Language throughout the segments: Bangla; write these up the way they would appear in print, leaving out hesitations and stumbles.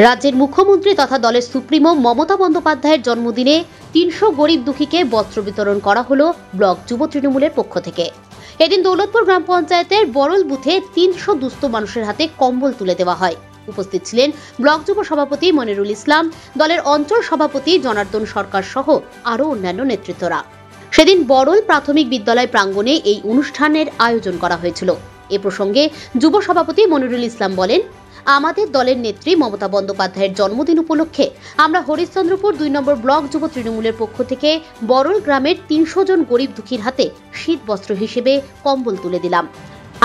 রাজ্যের মুখ্যমন্ত্রী তথা দলের সুপ্রিমো মমতা বন্দ্যোপাধ্যায়ের জন্মদিনে ৩০০ গরিব দুঃখীকে বস্ত্র বিতরণ করা হলো ব্লক যুব তৃণমূলের পক্ষ থেকে। এদিন দৌলতপুর গ্রাম পঞ্চায়েতের বরল বুথে ৩০০ দুস্থ মানুষের হাতে কম্বল তুলে দেওয়া হয়। উপস্থিত ছিলেন ব্লক যুব সভাপতি মনিরুল ইসলাম, দলের অঞ্চল সভাপতি জনার্দন সরকার সহ আরও অন্যান্য নেতৃত্বরা। সেদিন বরল প্রাথমিক বিদ্যালয় প্রাঙ্গণে এই অনুষ্ঠানের আয়োজন করা হয়েছিল। এ প্রসঙ্গে যুব সভাপতি মনিরুল ইসলাম বলেন, আমাদের দলের নেত্রী মমতা বন্দ্যোপাধ্যায়ের জন্মদিন উপলক্ষে আমরা হরিশ্চন্দ্রপুর ২ নম্বর ব্লক যুব তৃণমূলের পক্ষ থেকে বরল গ্রামের ৩০০ জন গরিব দুঃখীর হাতে শীত বস্ত্র হিসেবে কম্বল তুলে দিলাম।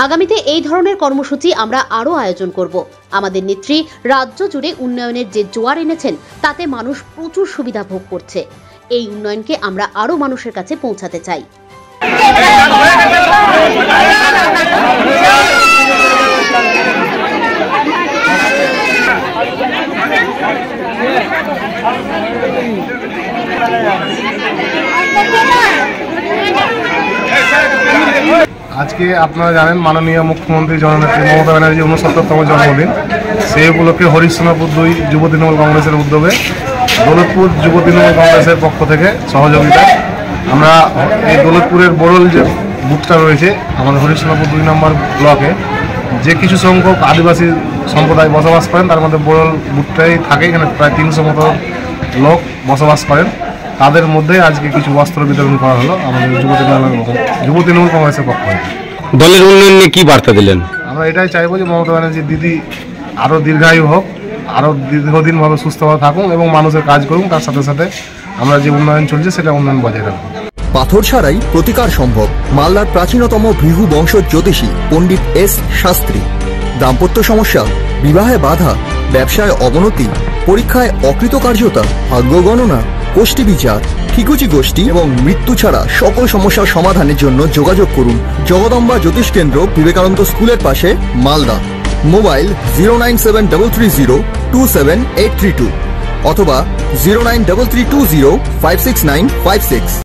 আগামীতে এই ধরনের কর্মসূচি আমরা আরও আয়োজন করব। আমাদের নেত্রী রাজ্য জুড়ে উন্নয়নের যে জোয়ার এনেছেন তাতে মানুষ প্রচুর সুবিধা ভোগ করছে। এই উন্নয়নকে আমরা আরও মানুষের কাছে পৌঁছাতে চাই। আজকে আপনারা জানেন মাননীয় মুখ্যমন্ত্রী জননেত্রী মমতা ব্যানার্জির ৬৯তম জন্মদিন। সেই উপলক্ষে হরিশ্চন্দ্রপুর ২ যুব তৃণমূল কংগ্রেসের উদ্যোগে দৌলতপুর যুব তৃণমূল কংগ্রেসের পক্ষ থেকে সহযোগিতা আমরা এই দৌলতপুরের বরল যে বুথটা রয়েছে আমাদের হরিশ্চন্দ্রপুর ২ নম্বর ব্লকে, যে কিছু সংখ্যক আদিবাসী সম্প্রদায় বসবাস করেন তার মধ্যে বরল বুথটাই থাকে। এখানে প্রায় ৩০০ মতো লোক বসবাস করেন। তাদের মধ্যে আজকে কিছু বস্ত্র বিতরণ করা হলো আমাদের যুব তৃণমূল কংগ্রেসের পক্ষ থেকে। দলের উন্নয়নে কি বার্তা দিলেন? আমরা এটাই চাইবো যে মমতা ব্যানার্জি দিদি আরও দীর্ঘায়ু হোক, আরও দীর্ঘদিনভাবে সুস্থভাবে থাকুন এবং মানুষের কাজ করুন। তার সাথে সাথে আমরা যে উন্নয়ন চলছে সেটা উন্নয়ন বজায় রাখবো। পাথর ছাড়াই প্রতিকার সম্ভব। মালদার প্রাচীনতম ভৃহু বংশ জ্যোতিষী পণ্ডিত এস শাস্ত্রী। দাম্পত্য সমস্যা, বিবাহে বাধা, ব্যবসায় অবনতি, পরীক্ষায় অকৃতকার্যতা, ভাগ্য গণনা, গোষ্ঠী বিচার, ঠিকুচি গোষ্ঠী এবং মৃত্যু ছাড়া সকল সমস্যার সমাধানের জন্য যোগাযোগ করুন জগদম্বা জ্যোতিষ কেন্দ্র, বিবেকানন্দ স্কুলের পাশে, মালদা। মোবাইল 09733027832 অথবা 09332056956।